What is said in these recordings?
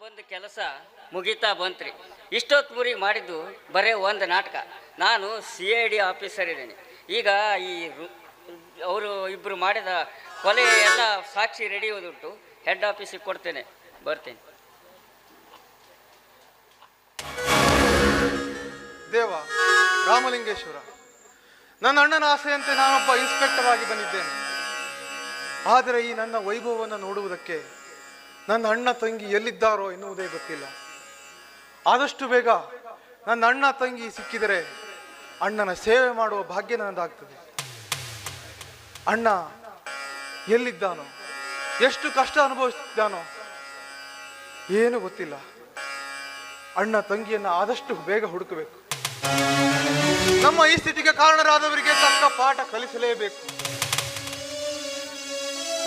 ಬಂದ ಕೆಲಸ ಮುಗಿತಾ ಬಂತ್ರಿ. ಇಷ್ಟೊತ್ತು ಮಾಡಿದ್ದು ಬರೇ ಒಂದು ನಾಟಕ. ನಾನು CID ಆಫೀಸರ್ ಇದ್ದೀನಿ. ಈಗ ಈ ಅವರು ಇಬ್ಬರು ಮಾಡಿದ ಕೊಲೆ ಎಲ್ಲ ಸಾಕ್ಷಿ ರೆಡಿ ಉಂಟು. ಹೆಡ್ ಆಫೀಸಿಗೆ ಕೊಡ್ತೇನೆ, ಬರ್ತೀನಿ. ದೇವ ರಾಮಲಿಂಗೇಶ್ವರ, ನನ್ನ ಅಣ್ಣನ ಆಸೆಯಂತೆ ನಾನೊಬ್ಬ ಇನ್ಸ್ಪೆಕ್ಟರ್ ಆಗಿ ಬಂದಿದ್ದೇನೆ. ಆದರೆ ಈ ನನ್ನ ವೈಭವವನ್ನು ನೋಡುವುದಕ್ಕೆ ನನ್ನ ಅಣ್ಣ ತಂಗಿ ಎಲ್ಲಿದ್ದಾರೋ ಎನ್ನುವುದೇ ಗೊತ್ತಿಲ್ಲ. ಆದಷ್ಟು ಬೇಗ ನನ್ನ ಅಣ್ಣ ತಂಗಿ ಸಿಕ್ಕಿದರೆ ಅಣ್ಣನ ಸೇವೆ ಮಾಡುವ ಭಾಗ್ಯ ನನ್ನದಾಗ್ತದೆ. ಅಣ್ಣ ಎಲ್ಲಿದ್ದಾನೋ, ಎಷ್ಟು ಕಷ್ಟ ಅನುಭವಿಸಿದ್ದಾನೋ ಏನು ಗೊತ್ತಿಲ್ಲ. ಅಣ್ಣ ತಂಗಿಯನ್ನು ಆದಷ್ಟು ಬೇಗ ಹುಡುಕಬೇಕು. ನಮ್ಮ ಈ ಸ್ಥಿತಿಗೆ ಕಾರಣರಾದವರಿಗೆ ತಕ್ಕ ಪಾಠ ಕಲಿಸಲೇಬೇಕು.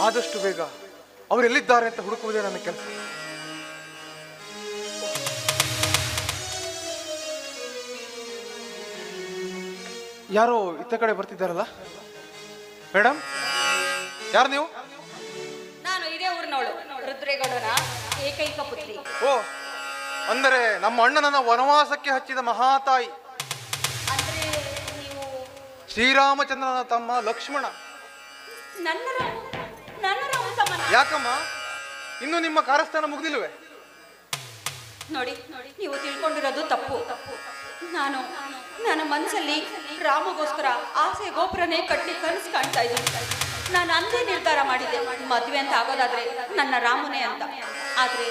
ಆದಷ್ಟು ಬೇಗ ಅವರೆಲ್ಲಿದ್ದಾರೆ ಅಂತ ಹುಡುಕುವುದೇ ನನ್ನ ಕೆಲಸ. ಯಾರೋ ಇತ್ತ ಕಡೆ ಬರ್ತಿದ್ದಾರಲ್ಲ ಮೇಡಮ್, ಯಾರು ನೀವು? ನಾನು ಇದೇ ಊರಿನವಳು, ರುದ್ರೇಗೌಡನ ಏಕೈಕ ಪುತ್ರಿ. ಓ, ಅಂದರೆ ನಮ್ಮ ಅಣ್ಣನನ್ನ ವನವಾಸಕ್ಕೆ ಹಚ್ಚಿದ ಮಹಾತಾಯಿ. ಅಂದ್ರೆ ನೀವು ಶ್ರೀರಾಮಚಂದ್ರನ ತಮ್ಮ ಲಕ್ಷ್ಮಣ. ನನ್ನ ರಾಮ ತಮ್ಮನ? ಯಾಕಮ್ಮ, ಇನ್ನು ನಿಮ್ಮ ಕಾರ್ಯಸ್ಥಾನ ಮುಗ್ದಿಲ್ವೇ? ನೋಡಿ, ನೀವು ತಿಳ್ಕೊಂಡಿರೋದು ತಪ್ಪು. ನನ್ನ ಮನಸ್ಸಲ್ಲಿ ರಾಮಗೋಸ್ಕರ ಆಸೆ ಗೋಪುರನೇ ಕಟ್ಟಿ ಕನಸು ಕಾಣ್ತಾ ಇದ್ದೀನಿ. ನಾನು ಅಂದೇ ನಿರ್ಧಾರ ಮಾಡಿದ್ದೆ, ಮದುವೆ ಅಂತ ಆಗೋದಾದ್ರೆ ನನ್ನ ರಾಮನೇ ಅಂತ. ಆದ್ರೆ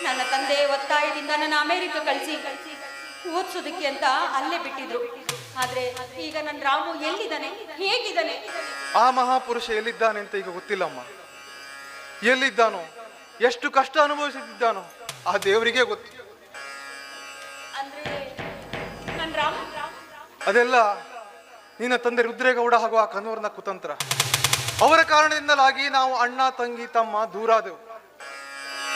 ನನ್ನ ತಂದೆ ಒತ್ತಾಯದಿಂದ ನನ್ನ ಅಮೆರಿಕ ಕಳಿಸಿ ಓದಿಸೋದಕ್ಕೆ ಅಂತ ಅಲ್ಲೇ ಬಿಟ್ಟಿದ್ರು. ಆದ್ರೆ ಈಗ ನನ್ನ ರಾಮು ಎಲ್ಲಿದ್ದಾನೆ, ಹೇಗಿದ್ದಾನೆ? ಆ ಮಹಾಪುರುಷ ಎಲ್ಲಿದ್ದಾನೆ ಅಂತ ಈಗ ಗೊತ್ತಿಲ್ಲಮ್ಮ. ಎಲ್ಲಿದ್ದಾನೋ, ಎಷ್ಟು ಕಷ್ಟ ಅನುಭವಿಸುತ್ತಿದ್ದಾನೋ ಆ ದೇವರಿಗೆ ಗೊತ್ತು. ಅಂದ್ರೆ ನನ್ನ ರಾಮ ಅದೆಲ್ಲ ನಿನ್ನ ತಂದೆ ರುದ್ರೇಗೌಡ ಹಾಗೂ ಆ ಕನ್ವರ್ನ ಕುತಂತ್ರ. ಅವರ ಕಾರಣದಿಂದಲಾಗಿ ನಾವು ಅಣ್ಣ ತಂಗಿ ತಮ್ಮ ದೂರಾದೆವು.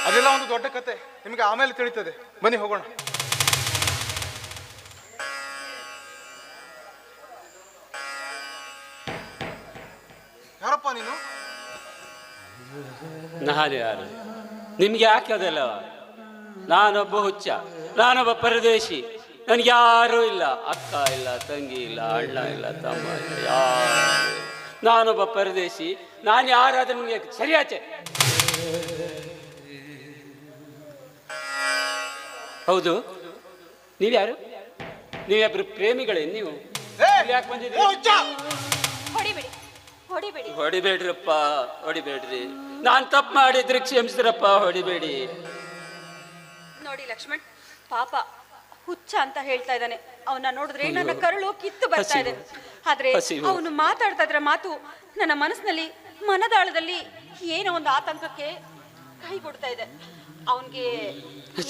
ಅದೆಲ್ಲ ಒಂದು ದೊಡ್ಡ ಕತೆ, ನಿಮಗೆ ಆಮೇಲೆ ತಿಳಿತದೆ. ಬನ್ನಿ ಹೋಗೋಣ. ಯಾರಪ್ಪ ನೀನು? ನಾನು ಯಾರು? ನಿಮ್ಗೆ ಯಾಕೆ ಅದೆಲ್ಲ? ನಾನೊಬ್ಬ ಹುಚ್ಚ, ನಾನೊಬ್ಬ ಪರದೇಶಿ. ನನಗೆ ಯಾರೂ ಇಲ್ಲ, ಅಕ್ಕ ಇಲ್ಲ, ತಂಗಿ ಇಲ್ಲ, ಅಣ್ಣ ಇಲ್ಲ, ತಮ್ಮ ಇಲ್ಲ, ಯಾರು. ನಾನೊಬ್ಬ ಪರದೇಶಿ. ನಾನು ಯಾರಾದ್ರೂ ನಿಮಗೆ ಸರಿಯಾಚೆ? ಹೌದು, ನೀವ್ಯಾರು? ನೀವ್ಯಾಬ್ರು ಪ್ರೇಮಿಗಳೇ? ನೀವು ಯಾಕೆ ಬಂದಿದ್ದೀರಿ? ಹೊಡಿಬೇಡ್ರಪ್ಪ, ಹೊಡಿಬೇಡ್ರಿ. ನಾನು ತಪ್ಪು ಮಾಡಿದ್ರೆ ಕ್ಷಮಿಸ್ರಪ್ಪ, ಹೊಡಿಬೇಡಿ. ನೋಡಿ ಲಕ್ಷ್ಮಣ್, ಪಾಪ ಹುಚ್ಚ ಅಂತ ಹೇಳ್ತಾ ಇದ್ದಾನೆ. ಅವನ ನೋಡಿದ್ರೆ ನನ್ನ ಕರುಳು ಕಿತ್ತು ಬರ್ತಾ ಇದೆ. ಆದ್ರೆ ಅವನು ಮಾತಾಡ್ತಾ ಇದ್ರೆ ಮಾತು ನನ್ನ ಮನಸ್ಸಿನಲ್ಲಿ, ಮನದಾಳದಲ್ಲಿ ಏನೋ ಒಂದು ಆತಂಕಕ್ಕೆ ಕೈ ಕೊಡ್ತಾ ಇದೆ. ಅವನ್ಗೆ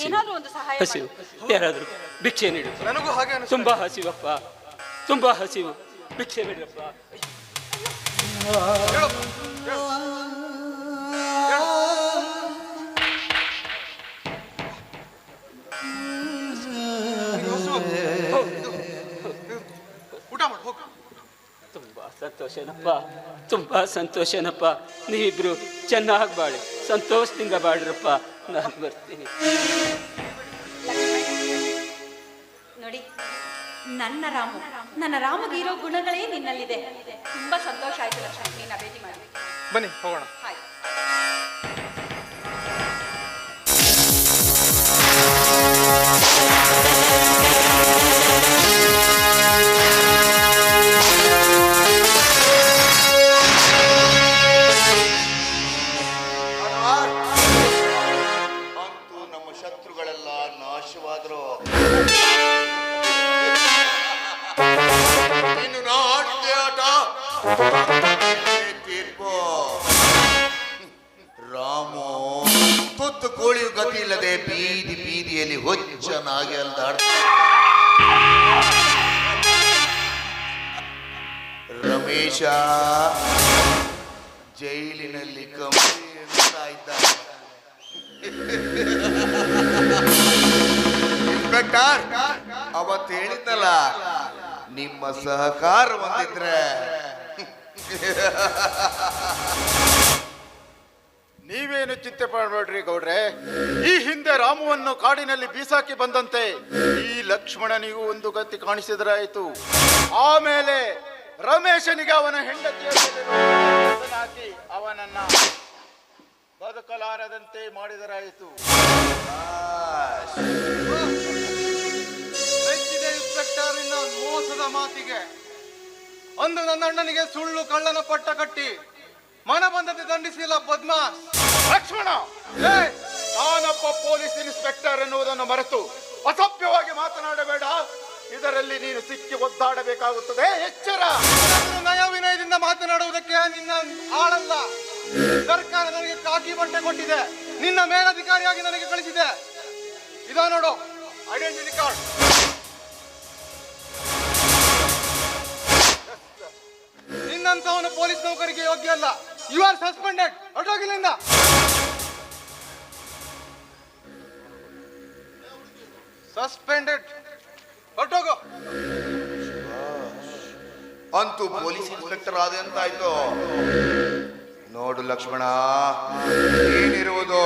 ಏನಾದ್ರೂ ಒಂದು ಸಹಾಯ ಹಸಿವು, ಯಾರಾದ್ರೂ ಭಿಕ್ಷೆ ನೀಡು. ನನಗೂ ಹಾಗೆ ತುಂಬಾ ಹಸಿವಪ್ಪ, ತುಂಬಾ ಹಸಿವು. ಭಿಕ್ಷೆ ನೀಡ್ರಪ್ಪ. ತುಂಬಾ ಸಂತೋಷನಪ್ಪ, ತುಂಬಾ ಸಂತೋಷನಪ್ಪ. ನೀವಿಬ್ರು ಚೆನ್ನಾಗಿ ಬಾಳಿ, ಸಂತೋಷದಿಂದ ಬಾಳ್ರಪ್ಪ. ನಾನು ಬರ್ತೀನಿ. ನೋಡಿ, ನನ್ನ ರಾಮಗೆ ಇರೋ ಗುಣಗಳೇ ನಿನ್ನಲ್ಲಿದೆ. ತುಂಬಾ ಸಂತೋಷ ಆಯ್ತು ಲಕ್ಷ್ಮಣ್, ನಿನ್ನ ಭೇಟಿ ಮಾಡಿ. ಬನ್ನಿ ಹೋಗೋಣ. ಅಂತೂ ನಮ್ಮ ಶತ್ರುಗಳೆಲ್ಲ ನಾಶವಾದ್ರು. ಇನ್ನು ನಾಡಿದ್ದೆ ಆಟ ತೀರ್ಪು. ರಾಮು ತುತ್ತು ಕೋಳಿಯು ಗತಿ ಇಲ್ಲದೆ ಬೀದಿ ಬೀದಿಯಲ್ಲಿ ಹೊಚ್ಚನಾಗಿ ಅಲ್ದಾಡ್ತ. ರಮೇಶ ಜೈಲಿನಲ್ಲಿ ಕಂಬಿ ಎನ್ನುತ್ತಾ ಇದ್ದಾನೆ. ಇನ್ಸ್ಪೆಕ್ಟರ್, ಅವತ್ತು ಹೇಳಿದ್ದಲ್ಲ, ನಿಮ್ಮ ಸಹಕಾರ ಹೊಂದಿದ್ರೆ ನೀವೇನು ಚಿಂತೆ ಮಾಡಬೇಡ್ರಿ ಗೌಡ್ರೆ. ಈ ಹಿಂದೆ ರಾಮವನ್ನು ಕಾಡಿನಲ್ಲಿ ಬೀಸಾಕಿ ಬಂದಂತೆ ಈ ಲಕ್ಷ್ಮಣನಿಗೂ ಒಂದು ಗತಿ ಕಾಣಿಸಿದರಾಯಿತು. ಆಮೇಲೆ ರಮೇಶನಿಗೆ ಅವನ ಹೆಂಡತಿಯ ಮೇಲೆ ಹಾಕಿ ಅವನನ್ನ ಬದುಕಲಾರದಂತೆ ಮಾಡಿದರಾಯಿತು. ಇನ್ಸ್ಪೆಕ್ಟರ್ ನಿನ್ನ ಮೋಸದ ಮಾತಿಗೆ ಅಂದು ನನ್ನ ಅಣ್ಣನಿಗೆ ಸುಳ್ಳು ಕಳ್ಳನ ಪಟ್ಟ ಕಟ್ಟಿ ಮನ ಬಂದಂತೆ ದಂಡಿಸಿಲ್ಲ ಬದ್ಮಾಸ್. ಲಕ್ಷ್ಮಣ, ನಾನೊಬ್ಬ ಪೊಲೀಸ್ ಇನ್ಸ್ಪೆಕ್ಟರ್ ಎನ್ನುವುದನ್ನು ಮರೆತು ಅಸಭ್ಯವಾಗಿ ಮಾತನಾಡಬೇಡ. ಇದರಲ್ಲಿ ನೀನು ಸಿಕ್ಕಿ ಒದ್ದಾಡಬೇಕಾಗುತ್ತದೆ. ಎಚ್ಚರ. ನಯ ವಿನಯದಿಂದ ಮಾತನಾಡುವುದಕ್ಕೆ ನಿನ್ನ ಆಳಲ್ಲ. ಸರ್ಕಾರ ನನಗೆ ಕಾಕಿ ಬಟ್ಟೆ ಕೊಟ್ಟಿದೆ, ನಿನ್ನ ಮೇಲಧಿಕಾರಿಯಾಗಿ ನನಗೆ ಕಳಿಸಿದೆ. ಇದಾ ನೋಡು ಐಡೆಂಟಿಟಿ ಕಾರ್ಡ್. ನಿನ್ನಂತವನು ಪೊಲೀಸ್ ನೌಕರಿಗೆ ಯೋಗ್ಯ ಅಲ್ಲ. You are suspended. ಹೊರಟೋಗಿಲ್ಲಿಂದ. ಸಸ್ಪೆಂಡೆಡ್. ಹೊರಟೋಗು. ಅಂತೂ ಪೊಲೀಸ್ ಇನ್ಸ್ಪೆಕ್ಟರ್ ಆದ ಅಂತ ಆಯ್ತು. ನೋಡು ಲಕ್ಷ್ಮಣ, ಏನಿರುವುದು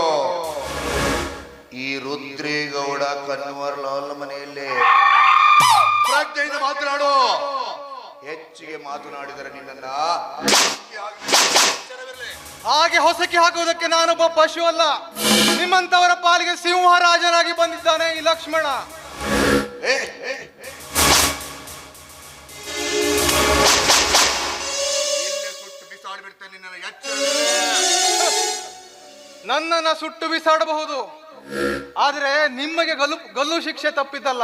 ಈ ರುದ್ರೇಗೌಡ ಕನ್ವರ್ ಲಾಲ್ ಮನೆಯಲ್ಲಿ. ಪ್ರಜ್ಞೆಯಿಂದ ಮಾತನಾಡು. ಹೆಚ್ಚಿಗೆ ಮಾತನಾಡಿದರೆ ನಿನ್ನನ್ನ ಹಾಗೆ ಹೊಸಕಿ ಹಾಕುವುದಕ್ಕೆ ನಾನೊಬ್ಬ ಪಶು ಅಲ್ಲ. ನಿಮ್ಮಂತವರ ಪಾಲಿಗೆ ಸಿಂಹರಾಜನಾಗಿ ಬಂದಿದ್ದಾನೆ ಈ ಲಕ್ಷ್ಮಣ. ಸುಟ್ಟು ಬಿಸಾಡ್ಬಿಡ್ತೇನೆ ನಿನ್ನ. ನನ್ನನ್ನ ಸುಟ್ಟು ಬಿಸಾಡಬಹುದು, ಆದರೆ ನಿಮಗೆ ಗಲ್ಲು ಶಿಕ್ಷೆ ತಪ್ಪಿದ್ದಲ್ಲ.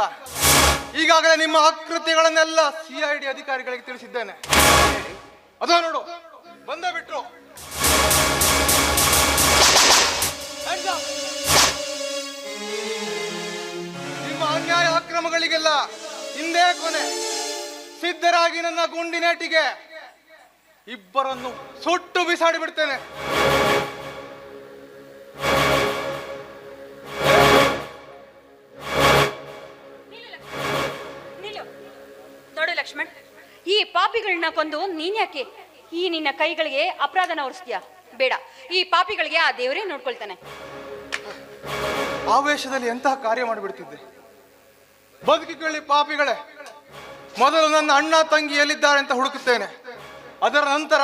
ಈಗಾಗಲೇ ನಿಮ್ಮ ಆಕೃತಿಗಳನ್ನೆಲ್ಲ CID ಅಧಿಕಾರಿಗಳಿಗೆ ತಿಳಿಸಿದ್ದೇನೆ. ಅದೋ ನೋಡು, ಬಂದೇ ಬಿಟ್ರು. ನಿಮ್ಮ ಅನ್ಯಾಯ ಅಕ್ರಮಗಳಿಗೆಲ್ಲ ಹಿಂದೆ ಕೊನೆ. ಸಿದ್ಧರಾಗಿ ನನ್ನ ಗುಂಡಿನೇಟಿಗೆ ಇಬ್ಬರನ್ನು ಸುಟ್ಟು ಬಿಸಾಡಿ ಬಿಡ್ತೇನೆ. ನೋಡು ಲಕ್ಷ್ಮಣ್, ಈ ಪಾಪಿಗಳನ್ನ ಕೊಂದು ನೀನ್ ಯಾಕೆ ಈ ನಿನ್ನ ಕೈಗಳಿಗೆ ಅಪರಾಧನ ಹೊರಿಸ್ತೀಯ? ಬೇಡ, ಈ ಪಾಪಿಗಳಿಗೆ ಆ ದೇವರೇ ನೋಡ್ಕೊಳ್ತಾನೆ. ಆವೇಶದಲ್ಲಿ ಎಂತಹ ಕಾರ್ಯ ಮಾಡಿಬಿಡ್ತಿದ್ದೆ. ಬದುಕಿಕೊಳ್ಳಿ ಪಾಪಿಗಳೇ. ಮೊದಲು ನನ್ನ ಅಣ್ಣ ತಂಗಿ ಎಲ್ಲಿದ್ದಾರೆ ಅಂತ ಹುಡುಕುತ್ತೇನೆ. ಅದರ ನಂತರ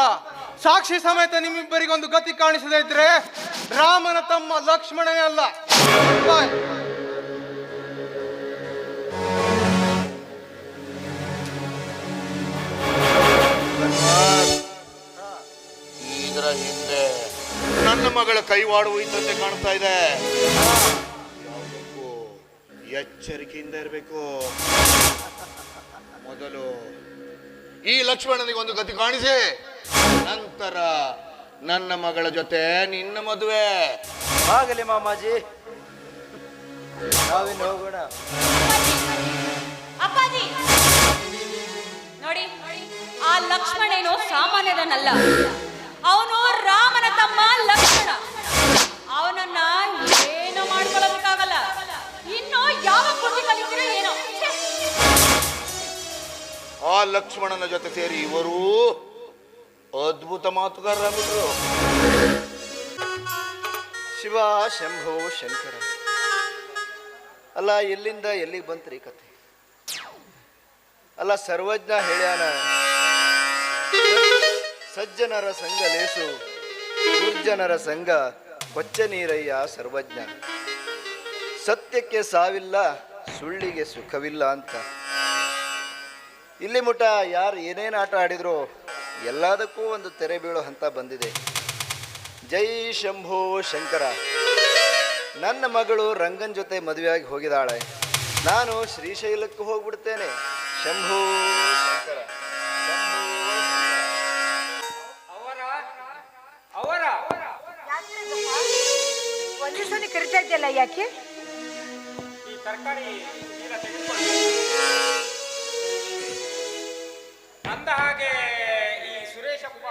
ಸಾಕ್ಷಿ ಸಮೇತ ನಿಮ್ಮಿಬ್ಬರಿಗೊಂದು ಗತಿ ಕಾಣಿಸದೇ ಇದ್ರೆ ರಾಮನ ತಮ್ಮ ಲಕ್ಷ್ಮಣನೇ ಅಲ್ಲ. ಬಾಯ್. ಇದರ ಹಿಂದೆ ನನ್ನ ಮಗಳ ಕೈವಾಡು ಇದ್ದಂತೆ ಕಾಣ್ತಾ ಇದೆ. ಯಾವುದಕ್ಕೂ ಎಚ್ಚರಿಕೆಯಿಂದ ಇರಬೇಕು. ಮೊದಲು ಈ ಲಕ್ಷ್ಮಣನಿಗೆ ಒಂದು ಗತಿ ಕಾಣಿಸಿ, ನಂತರ ನನ್ನ ಮಗಳ ಜೊತೆ ನಿನ್ನ ಮದುವೆ ಆಗಲಿ ಮಾಮಾಜಿ, ನಾವಿನ್ನು ಹೋಗೋಣ. ಅಪ್ಪಾಜಿ ನೋಡಿ, ಆ ಲಕ್ಷ್ಮಣ ಏನೋ ಸಾಮಾನ್ಯದನಲ್ಲ. ಅವನು ರಾಮನ ತಮ್ಮ ಲಕ್ಷ್ಮಣ. ಅವನನ್ನ ಏನು ಮಾಡ್ಕೊಳ್ಳೋದಕ್ಕಾಗಲ್ಲ. ಇನ್ನು ಯಾವ ಬುದ್ಧಿ ಕಲಿತೀರೋ ಏನೋ. ಆ ಲಕ್ಷ್ಮಣನ ಜೊತೆ ಸೇರಿ ಇವರು ಅದ್ಭುತ ಮಾತುಗಾರರಾಗಿದ್ರು. ಶಿವ ಶಂಭೋ ಶಂಕರ. ಅಲ್ಲ, ಎಲ್ಲಿಂದ ಎಲ್ಲಿಗೆ ಬಂತ್ರಿ ಕತೆ? ಅಲ್ಲ, ಸರ್ವಜ್ಞ ಹೇಳ್ಯಾನ, ಸಜ್ಜನರ ಸಂಘ ಲೇಸು, ದುರ್ಜನರ ಸಂಘ ಕೊಚ್ಚ ನೀರಯ್ಯ ಸರ್ವಜ್ಞ. ಸತ್ಯಕ್ಕೆ ಸಾವಿಲ್ಲ, ಸುಳ್ಳಿಗೆ ಸುಖವಿಲ್ಲ ಅಂತ. ಇಲ್ಲಿ ಮುಟ ಯಾರು ಏನೇನು ಆಟ ಆಡಿದ್ರು ಎಲ್ಲದಕ್ಕೂ ಒಂದು ತೆರೆ ಬೀಳೋ ಹಂತ ಬಂದಿದೆ. ಜೈ ಶಂಭೋ ಶಂಕರ. ನನ್ನ ಮಗಳು ರಂಗನ್ ಜೊತೆ ಮದುವೆಯಾಗಿ ಹೋಗಿದ್ದಾಳೆ. ನಾನು ಶ್ರೀಶೈಲಕ್ಕೆ ಹೋಗ್ಬಿಡ್ತೇನೆ. ಶಂಭೋ ಶಂಕರ. ಒಂದೇ ಸಲ ಕರಿತಾ ಇದ್ದಲ್ಲ, ಯಾಕೆ? ಈ ತರಕಾರಿ ಅಂದ ಹಾಗೆ ಈ ಸುರೇಶಪ್ಪ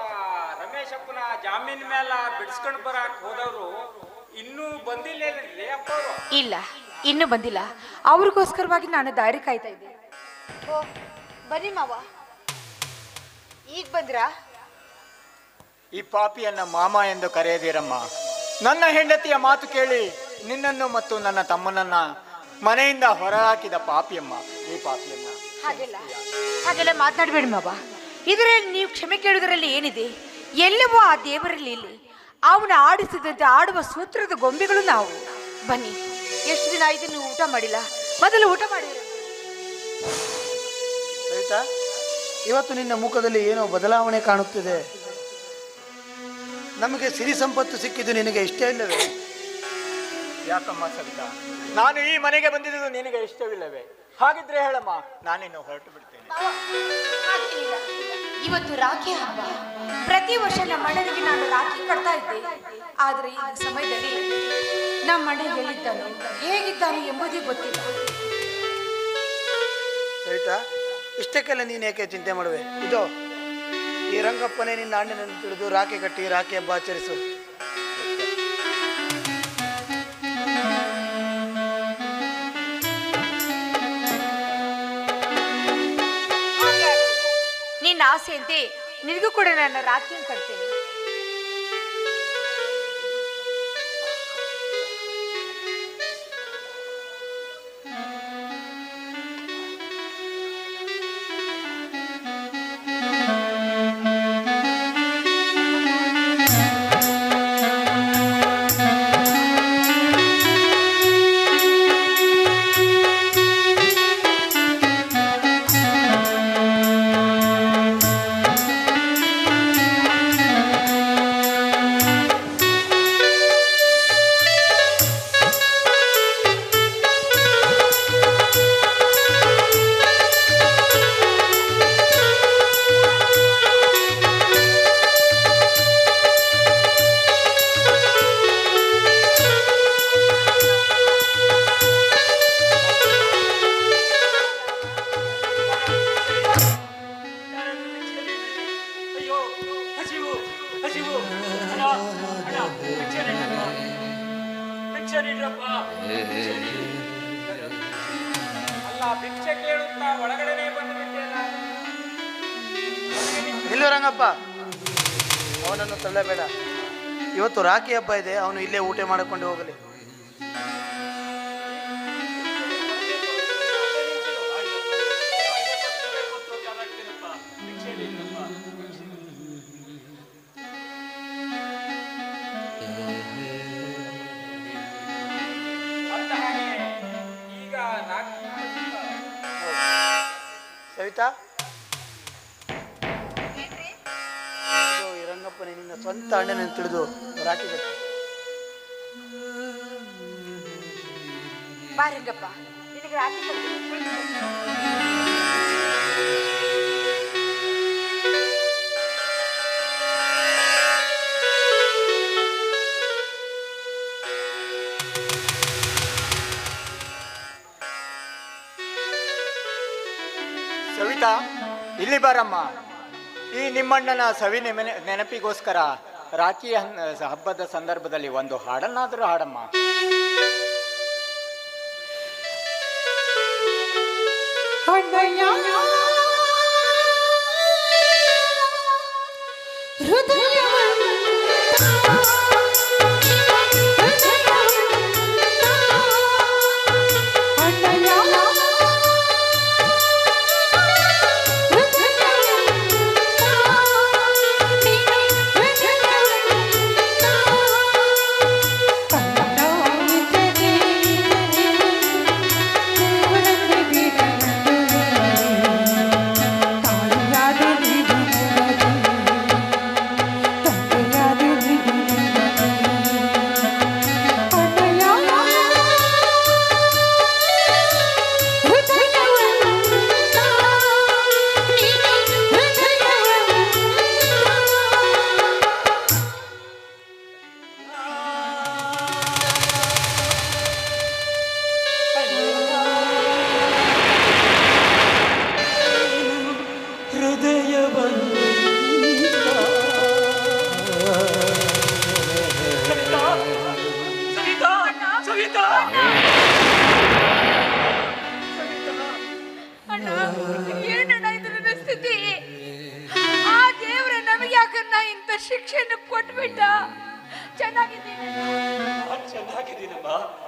ರಮೇಶಪ್ಪನ ಜಾಮೀನ್ ಮೇಲೆ ಬಿಡಿಸ್ಕೊಂಡು ಬರಕ್ ಹೋದವರು ಇನ್ನೂ ಬಂದಿಲ್ಲ ಅಪ್ಪ ಅವರು? ಇಲ್ಲ, ಇನ್ನೂ ಬಂದಿಲ್ಲ. ಅವ್ರಿಗೋಸ್ಕರವಾಗಿ ನಾನು ದಾರಿ ಕಾಯ್ತಾ ಇದ್ದೆ. ಓ, ಬನ್ನಿ ಮಾವ, ಈಗ ಬಂದ್ರಾ? ಈ ಪಾಪಿಯನ್ನ ಮಾಮ ಎಂದು ಕರೆಯದಿರಮ್ಮ. ನನ್ನ ಹೆಂಡತಿಯ ಮಾತು ಕೇಳಿ ನಿನ್ನನ್ನು ಮತ್ತು ನನ್ನ ತಮ್ಮನನ್ನ ಮನೆಯಿಂದ ಹೊರಹಾಕಿದ ಪಾಪಿಯಮ್ಮ ಈ ಪಾಪಿಯಮ್ಮ. ಹಾಗೆಲ್ಲ ಮಾತನಾಡಬೇಡಿ ಮಾವ. ಇದರಲ್ಲಿ ನೀವು ಕ್ಷಮೆ ಕೇಳುವುದರಲ್ಲಿ ಏನಿದೆ? ಎಲ್ಲವೂ ಆ ದೇವರಲ್ಲಿ ಇಲ್ಲಿ. ಅವನ ಆಡಿಸಿದಂತೆ ಆಡುವ ಸೂತ್ರದ ಗೊಂಬೆಗಳು ನಾವು. ಬನ್ನಿ, ಎಷ್ಟು ದಿನ ಆಯ್ತು ನೀವು ಊಟ ಮಾಡಿಲ್ಲ, ಮೊದಲು ಊಟ ಮಾಡಿರಿ. ಸವಿತಾ, ಇವತ್ತು ನಿನ್ನ ಮುಖದಲ್ಲಿ ಏನೋ ಬದಲಾವಣೆ ಕಾಣುತ್ತಿದೆ. ನಮಗೆ ಸಿರಿ ಸಂಪತ್ತು ಸಿಕ್ಕಿದ್ದು ನಿನಗೆ ಇಷ್ಟ ಇಲ್ಲವೇ? ಯಾಕಮ್ಮ ಸವಿತಾ, ನಾನು ಈ ಮನೆಗೆ ಬಂದಿದ್ದು ನಿನಗೆ ಇಷ್ಟವಿಲ್ಲವೇ? ಹಾಗಿದ್ರೆ ಹೇಳಮ್ಮ, ನಾನಿನ್ನು ಹೊರಟು ಬಿಡ್ತೇನೆ. ಹಾಗೇನಿಲ್ಲ. ಇವತ್ತು ರಾಖಿ ಹಬ್ಬ. ಪ್ರತಿ ವರ್ಷ ನಮ್ಮ ಅಣ್ಣನಿಗೆ ನಾನು ರಾಖಿ ಕಟ್ತಾ ಇದ್ದೆ. ಆದರೆ ಈ ಸಮಯದಲ್ಲಿ ನಮ್ಮ ಅಣ್ಣ ಎಲ್ಲಿದ್ದಾನೋ ಹೇಗಿದ್ದಾನೋ ಎಂಬುದೇ ಗೊತ್ತಿಲ್ಲ. ಸವಿತಾ, ಇಷ್ಟಕ್ಕೆಲ್ಲ ನೀನು ಯಾಕೆ ಚಿಂತೆ ಮಾಡುವೆ? ಇದೋ ಈ ರಂಗಪ್ಪನೇ ನಿನ್ನ ಅಣ್ಣನನ್ನು ತಿಳಿದು ರಾಖಿ ಕಟ್ಟಿ ರಾಖಿ ಹಬ್ಬ ಆಚರಿಸು. ನಿನ್ನ ಆಸೆಯಂತೆ ನಿನಗೂ ಕೂಡ ನನ್ನ ರಾಖಿಯನ್ನು ಕಟ್ತೇನೆ. ನಿಲ್ಲು ರಂಗಪ್ಪ, ಅವನನ್ನು ತಳ್ಳಬೇಡ. ಇವತ್ತು ರಾಖಿ ಹಬ್ಬ ಇದೆ, ಅವನು ಇಲ್ಲೇ ಊಟ ಮಾಡಿಕೊಂಡು ಹೋಗಲಿ. ಸವಿತಾ, ಈ ರಂಗಪ್ಪನೇ ನಿನ್ನ ಸ್ವಂತ ಅಣ್ಣನನ್ನು ತಿಳಿದು ರಾಖಿ ಕಟ್ಟಿ. ಬಾ ರಂಗಪ್ಪ, ನಿನಗೆ ರಾಖಿ ಕಟ್ತೀನಿ. ಸವಿತಾ, ಇಲ್ಲಿ ಬಾರಮ್ಮ. ಈ ನಿಮ್ಮಣ್ಣನ ಸವಿ ನೆನಪಿಗೋಸ್ಕರ ರಾಖಿ ಹಬ್ಬದ ಸಂದರ್ಭದಲ್ಲಿ ಒಂದು ಹಾಡನ್ನಾದರೂ ಹಾಡಮ್ಮ. Thank you.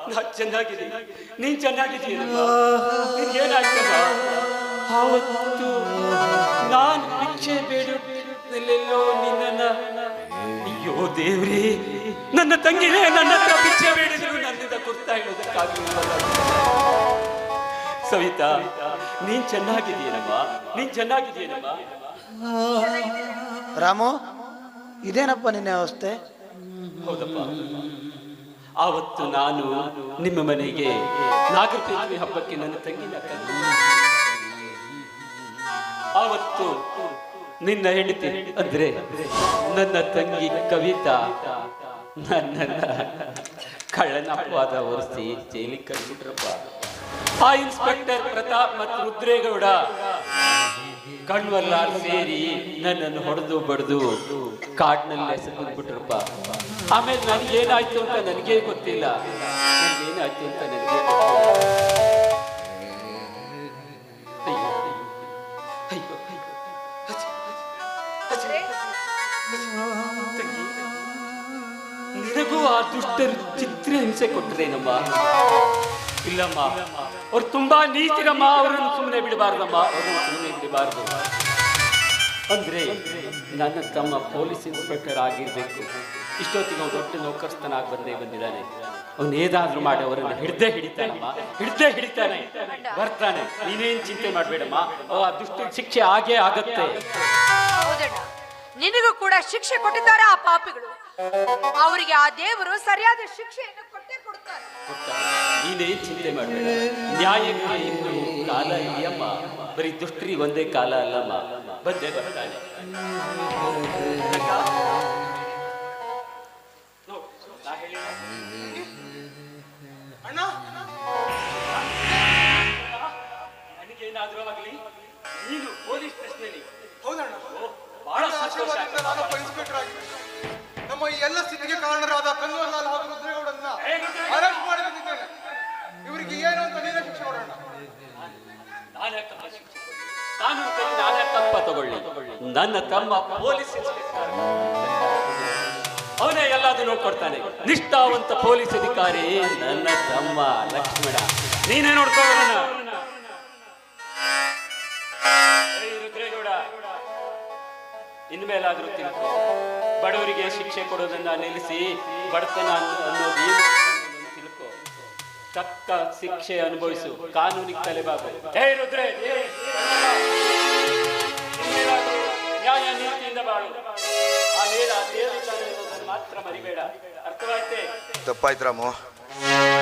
ನಾ ಚೆನ್ನಾಗಿದ್ದೀನಿ, ನೀನ್ ಚೆನ್ನಾಗಿದ್ದೀನಮ್ಮ. ಏನಾಯ್ತಮ್ಮ? ಆವತ್ತು ನಾನು ಭಿಕ್ಷೆ ಬೇಡುತ್ತಲೆಲ್ಲೋ ನಿನ್ನ, ಅಯ್ಯೋ ದೇವ್ರಿ, ನನ್ನ ತಂಗಿನೇ ನನ್ನ ಹತ್ರ ಭಿಕ್ಷೆ ಬೇಡಿದ್ರು ನನ್ನಿಂದ ಕೊಡ್ತಾ ಇರೋದಕ್ಕಾಗಲಿಲ್ಲ. ಸವಿತಾ, ನೀನ್ ಚೆನ್ನಾಗಿದ್ದೀನಮ್ಮ, ನೀನ್ ಚೆನ್ನಾಗಿದ್ದೀನಮ್ಮ. ರಾಮು, ಇದೇನಪ್ಪ ನಿನ್ನ ಅವಸ್ಥೆ? ಹೌದಪ್ಪ, ಆವತ್ತು ನಾನು ನಿಮ್ಮ ಮನೆಗೆ ನಾಗರ ಪಂಚಮಿ ಹಬ್ಬಕ್ಕೆ ನನ್ನ ತಂಗಿನ ಕರೆದು, ಆವತ್ತು ನಿನ್ನ ಹೆಂಡತಿ ಅಂದ್ರೆ ನನ್ನ ತಂಗಿ ಕವಿತಾ ನನ್ನನ್ನ ಕಳ್ಳನ ಅಪವಾದ ಹೊರಿಸಿ ಜೈಲಿಗೆ ಕಳ್ಬಿಟ್ರಪ್ಪ. ಆ ಇನ್ಸ್ಪೆಕ್ಟರ್ ಪ್ರತಾಪ್ ಮತ್ತು ರುದ್ರೇಗೌಡ ಕಣ್ವಲ್ಲ ಸೇರಿ ನನ್ನನ್ನು ಹೊಡೆದು ಬಡ್ದು ಕಾಡಿನಲ್ಲಿ ಎಸೆದ್ಬಿಟ್ರಪ್ಪ. ಆಮೇಲೆ ನನಗೇನಾಯ್ತು ಅಂತ ನನಗೇ ಗೊತ್ತಿಲ್ಲ, ನನಗೇನಾಯ್ತು ಅಂತ ನನಗೆ ನಿನಗೂ ಆ ದುಷ್ಟರು ಚಿತ್ರಹಿಂಸೆ ಕೊಟ್ಟರೇನಮ್ಮ? ಇಲ್ಲಮ್ಮ, ಅವ್ರು ತುಂಬಾ ನೀತಿರಮ್ಮ, ಅವರನ್ನು ಸುಮ್ಮನೆ ಬಿಡಬಾರ್ದಮ್ಮ, ಅವರನ್ನು ಸುಮ್ಮನೆ ಬಿಡಬಾರ್ದು. ಅಂದ್ರೆ ನನ್ನ ತಮ್ಮ ಪೊಲೀಸ್ ಇನ್ಸ್ಪೆಕ್ಟರ್ ಆಗಿರ್ಬೇಕು, ಇಷ್ಟೊತ್ತಿಗೆ ಅವ್ನು ದೊಡ್ಡ ನೌಕರಸ್ಥನಾಗಿ ಬಂದಿದ್ದಾನೆ. ಅವನು ಏನಾದ್ರೂ ಮಾಡಿ ಅವರನ್ನು ಹಿಡ್ದೇ ಹಿಡಿತಾನೆ ಬರ್ತಾನೆ. ನೀನೇನ್ ಚಿಂತೆ ಮಾಡ್ಬೇಡಮ್ಮ, ಆ ದುಷ್ಟ ಶಿಕ್ಷೆ ಆಗೇ ಆಗತ್ತೆ. ಹೌದಣ್ಣ, ನಿನಗೂ ಕೂಡ ಶಿಕ್ಷೆ ಕೊಟ್ಟಿದ್ದಾರೆ ಆ ಪಾಪಿಗಳು. ಅವರಿಗೆ ಆ ದೇವರು ಸರಿಯಾದ ಶಿಕ್ಷೆಯನ್ನು ಕೊಟ್ಟೇ ಕೊಡ್ತಾರೆ. ನೀನೇನ್ ಚಿಂತೆ ಮಾಡಬೇಡ, ನ್ಯಾಯಕ್ಕೆ ಇನ್ನು ಕಾಲ ಇದೆಯಮ್ಮ. ಬರೀ ದುಷ್ಟರಿಗೆ ಒಂದೇ ಕಾಲ ಅಲ್ಲಮ್ಮ, ಬಂದೇ ಬರ್ತಾನೆ. ನನಗೇನಾದ್ರೂ ಆಗಲಿ, ನೀನು ಪೊಲೀಸ್ ಸ್ಟೇಷನ್ನಲ್ಲಿ ಹೌದಣ್ಣ, ಬಹಳ ಸಂತೋಷ. ನಾನೊಬ್ಬ ಇನ್ಸ್ಪೆಕ್ಟರ್ ಆಗಿದೆ. ನಮ್ಮ ಈ ಎಲ್ಲ ಸ್ಥಿತಿಗೆ ಕಾರಣರಾದ ಕನ್ವರ್ಲಾಲ್ ಹಾಗೂ ರುದ್ರೇಗೌಡನ್ನ ಅರೆಸ್ಟ್ ಮಾಡಿ ಬಂದಿದ್ದೇನೆ. ಇವರಿಗೆ ಏನು ಅಂತ ನೀನೇ ಶಿಕ್ಷೆ ಕೊಡೋಣ. ನಾನೇ ತಪ್ಪ ತಗೊಳ್ಳಿ. ನನ್ನ ತಮ್ಮ ಪೊಲೀಸ್ ಇನ್ಸ್ಪೆಕ್ಟರ್, ಅವನೇ ಎಲ್ಲಾದ್ರೂ ನೋಡ್ಕೊಡ್ತಾನೆ. ನಿಷ್ಠಾವಂತ ಪೊಲೀಸ್ ಅಧಿಕಾರಿ ನನ್ನ ತಮ್ಮ ಲಕ್ಷ್ಮಣ. ನೀನೇ ನೋಡ್ಕೊಳ್ಳೋಣ. ರುದ್ರೇಗೌಡ, ಇನ್ಮೇಲಾದ್ರೂ ತಿಳ್ಕೊ, ಬಡವರಿಗೆ ಶಿಕ್ಷೆ ಕೊಡೋದನ್ನ ನಿಲ್ಲಿಸಿ ಬಡತನ ಅನ್ನೋದು ಏನು ತಿಳ್ಕೊ. ತಕ್ಕ ಶಿಕ್ಷೆ ಅನುಭವಿಸು, ಕಾನೂನಿಗೆ ತಲೆಬಾಗು. ರುದ್ರೆ, ನ್ಯಾಯ ನೀತಿಯಿಂದ ಬಾಳು. ಆಮೇಲೆ ಆ ದೇವರ ಮಾತ್ರ ಮರಿಬೇಡ, ಅರ್ಥವಾಯ್ತೆ? ತಪ್ಪಾಯ್ತು ರಾಮು,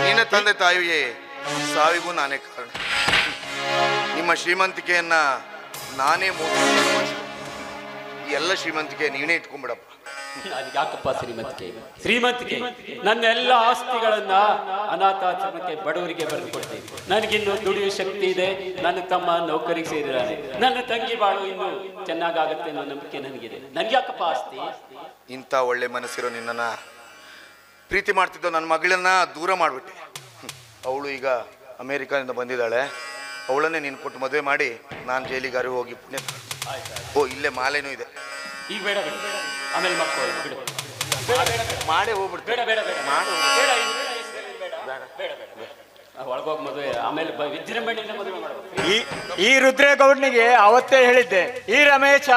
ನಿನ್ನ ತಂದೆ ತಾಯಿಗೆ ಸಾವಿಗೂ ನಾನೇ ಕಾರಣ. ನಿಮ್ಮ ಶ್ರೀಮಂತಿಕೆಯನ್ನ ನಾನೇ ಈ ಎಲ್ಲ ಶ್ರೀಮಂತಿಕೆ ನೀನೇ ಇಟ್ಕೊಂಡ್ಬಿಡಪ್ಪ. ನನಗೆ ಯಾಕಪ್ಪ ಶ್ರೀಮಂತಿಕೆ? ನನ್ನ ಎಲ್ಲ ಆಸ್ತಿಗಳನ್ನ ಅನಾಥಾಶ್ರಮಕ್ಕೆ ಬಡವರಿಗೆ ಬರೆದು ಕೊಡ್ತೀನಿ. ನನಗಿನ್ನು ದುಡಿಯುವ ಶಕ್ತಿ ಇದೆ. ನನ್ನ ತಮ್ಮ ನೌಕರಿಗೆ ಸೇರಿದ್ದಾನೆ. ನನ್ನ ತಂಗಿ ಬಾಳು ಇನ್ನು ಚೆನ್ನಾಗಾಗತ್ತೆ ಅನ್ನೋ ನಂಬಿಕೆ ನನಗಿದೆ. ನನ್ಗೆ ಯಾಕಪ್ಪ ಆಸ್ತಿ? ಇಂಥ ಒಳ್ಳೆ ಮನಸ್ಸಿರೋ ನಿನ್ನನ್ನ ಪ್ರೀತಿ ಮಾಡ್ತಿದ್ದೋ ನನ್ನ ಮಗಳನ್ನ ದೂರ ಮಾಡಿಬಿಟ್ಟೆ. ಅವಳು ಈಗ ಅಮೇರಿಕಾದಿಂದ ಬಂದಿದ್ದಾಳೆ. ಅವಳನ್ನೇ ನೀನು ಕೊಟ್ಟು ಮದುವೆ ಮಾಡಿ ನಾನು ಜೈಲಿಗಾರು ಹೋಗಿ ಪುಣ್ಯ. ಓ, ಇಲ್ಲೇ ಮಾಲೆನೂ ಇದೆ. ಈಗ ಬೇಡ, ಆಮೇಲೆ ಮಕ್ಕಳು ಬಿಡು. ಮಾಡೇ ಹೋಗ್ಬಿಡ್ತು. ಒಳಗೋಗಿ ಮದುವೆ, ಆಮೇಲೆ ವಿಜೃಂಭಣೆಯಿಂದ ಮದುವೆ ಮಾಡಬೇಕು. ಈ ರುದ್ರೇಗೌಡನಿಗೆ ಅವತ್ತೇ ಹೇಳಿದ್ದೆ, ಈ ರಮೇಶ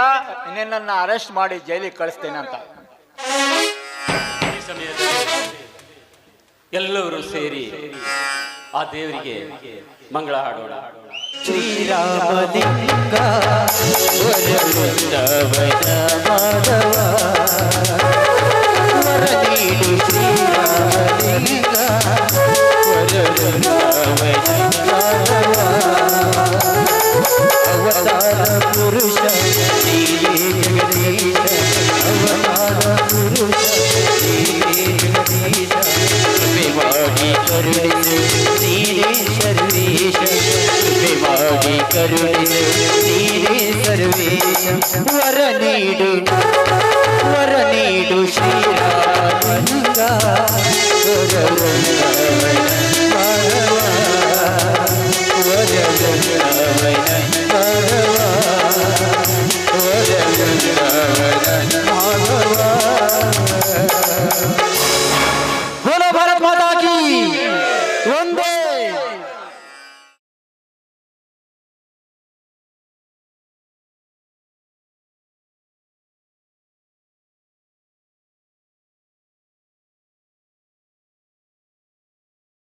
ನಿನ್ನನ್ನ ಅರೆಸ್ಟ್ ಮಾಡಿ ಜೈಲಿಗೆ ಕಳಿಸ್ತೇನೆ ಅಂತ. ಈ ಸಮಯದಲ್ಲಿ ಎಲ್ಲರೂ ಸೇರಿ ಆ ದೇವರಿಗೆ ಮಂಗಳ ಹಾಡೋಣ. ಶ್ರೀರಾಮಲಿಂಗ ವರವೃಂದವನ ಮಾಧವ ವರ ನೀಡು ಶ್ರೀರಾಮಲಿಂಗ ವರವೃಂದವನ ಮಾಧವ ಅವತಾರ ಪುರುಷ ನೀನೇ ಜಗದೀಶ ಅವತಾರ ಪುರುಷ ನೀನೇ ಜಗದೀಶ ವಿವಾಹಿ ಕರುಣಿಸು ನೀನೇ ಸರ್ವೇಶ ವಿವಾಹಿ ಕರುಣಿಸು ನೀನೇ ಸರ್ವೇಶ ವರ ನೀಡು ಶ್ರೀರಾಮಲಿಂಗ ವರ